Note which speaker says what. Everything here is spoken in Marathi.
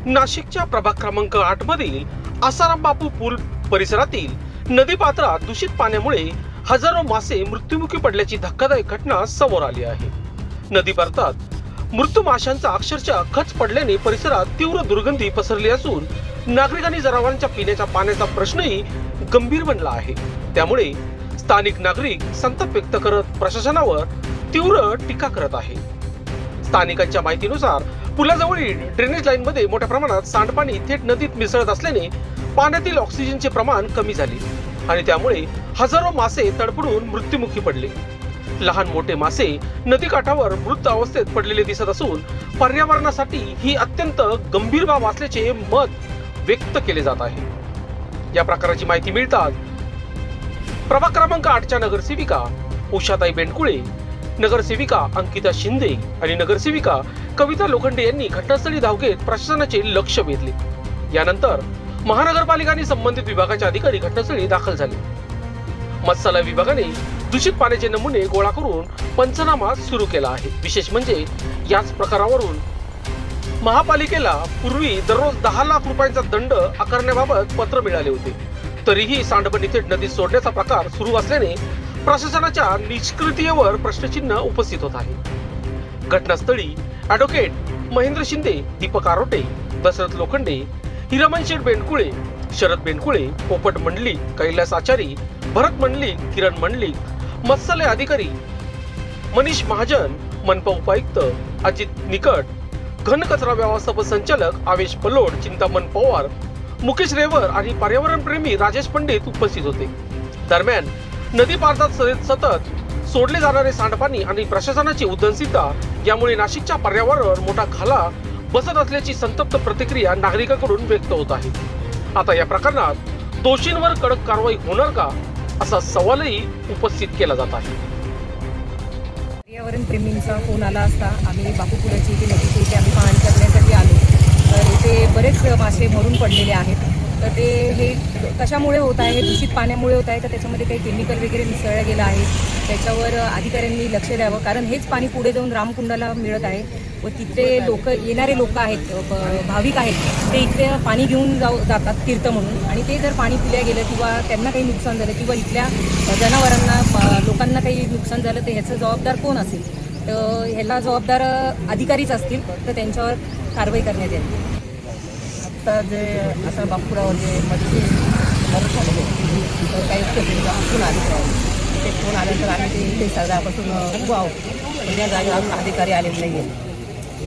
Speaker 1: नाशिकच्या प्रभाग क्रमांक 8 मधील आसाराम बापू पूल परिसरातील नदीपात्रात दूषित पाण्यामुळे हजारो मासे मृत्युमुखी पडल्याची धक्कादायक घटना समोर आली आहे। नदीपात्रात मृत माशांचा अक्षरशः खच पडल्याने परिसरात तीव्र दुर्गंधी पसरली असून नागरिकांनी जनावरांच्या पिण्याच्या पाण्याचा प्रश्नही गंभीर बनला आहे। त्यामुळे स्थानिक नागरिक संताप व्यक्त करत प्रशासनावर तीव्र टीका करत आहे। स्थानिकांच्या माहितीनुसार पुलाजवळील ड्रेनेज लाईन मध्ये मोठ्या प्रमाणात सांडपाणी थेट नदीत मिसळत असल्याने पाण्यातील ऑक्सिजनचे प्रमाण कमी झाले आणि त्यामुळे हजारो मासे तडफडून मृत्युमुखी पडले। लहान मोठे मासे नदीकाठावर मृत अवस्थेत पडलेले दिसत असून पर्यावरणासाठी ही अत्यंत गंभीर बाब असल्याचे मत व्यक्त केले जात आहे। या प्रकाराची माहिती मिळताच प्रभाग क्रमांक 8च्या नगरसेविका उषाताई बेंडकुळे, नगरसेविका अंकिता शिंदे आणि नगरसेविका कविता लोखंडे यांनी घटनास्थळी धाव घेत प्रशासनाचे लक्ष वेधले। यानंतर महानगरपालिका आणि संबंधित विभागाचे अधिकारी घटनास्थळी दाखल झाले। मत्स्यालय विभागाने दूषित पाण्याचे नमुने गोळा करून पंचनामा सुरू केला आहे। विशेष म्हणजे याच प्रकारावरून महापालिकेला पूर्वी दररोज 10 लाख रुपयांचा दंड आकारण्याबाबत पत्र मिळाले होते, तरीही सांडपाणी थेट नदीत सोडण्याचा प्रकार सुरू असल्याने प्रशासनाच्या निष्क्रियतेवर प्रश्नचिन्ह उपस्थित होत आहे। घटनास्थळी ॲडव्होकेट महेंद्र शिंदे, दीपक आरोटे, दशरथ लोखंडे, हिरामन शेठ बेंडकुळे, शरद बेंडकुळे, पोपट मंडलिक, कैलास आचारी, भरत मंडलिक, किरण मंडलिक, मत्स्यालय अधिकारी मनीष महाजन, मनपा उपायुक्त अजित निकट, घन कचरा व्यवस्थापन संचालक आवेश पलोड, चिंतामण पवार, मुकेश रेवर आणि पर्यावरण प्रेमी राजेश पंडित उपस्थित होते। दरम्यान नदी पात्रात सतत सोडले जाणारे सांडपाणी आणि प्रशासनाची उदासीनता यामुळे नाशिकच्या पर्यावरणावर मोठा घाला बसत असल्याची संतप्त प्रतिक्रिया नागरिकांकडून व्यक्त होत आहे। आता या प्रकरणात दोषींवर कडक कारवाई होणार का असा सवालही उपस्थित केला जात आहे।
Speaker 2: पर्यावरण प्रेमींचा फोन आला असता आम्ही बापूपुराची इथे नदीची इथे आम्ही पाहणी करण्यासाठी आलो, तर इथे बरेच मासे मरून पडलेले आहेत। तर ते हे कशामुळे होत आहे, दूषित पाण्यामुळे होत आहे, तर त्याच्यामध्ये काही केमिकल वगैरे मिसळलं गेलं आहे। त्याच्यावर अधिकाऱ्यांनी लक्ष द्यावं, कारण हेच पाणी पुढे जाऊन रामकुंडाला मिळत आहे व तिथे येणारे लोक आहेत, भाविक आहेत, ते इथे पाणी घेऊन जातात तीर्थ म्हणून, आणि ते जर पाणी पिल्या गेलं किंवा त्यांना काही नुकसान झालं किंवा इथल्या जनावरांना लोकांना काही नुकसान झालं तर ह्याचं जबाबदार कोण असेल? तर ह्याला जबाबदार अधिकारीच असतील, तर त्यांच्यावर कारवाई करण्यात येईल।
Speaker 3: आता जे असं बापूरावर जे मच्छी मदत झालेले तर काही फोन आले, ते फोन आल्यानंतर आम्ही ते इथे सगळ्यापासून उभं आहोत, पण या जागेवर अजून अधिकारी आलेले नाही आहेत।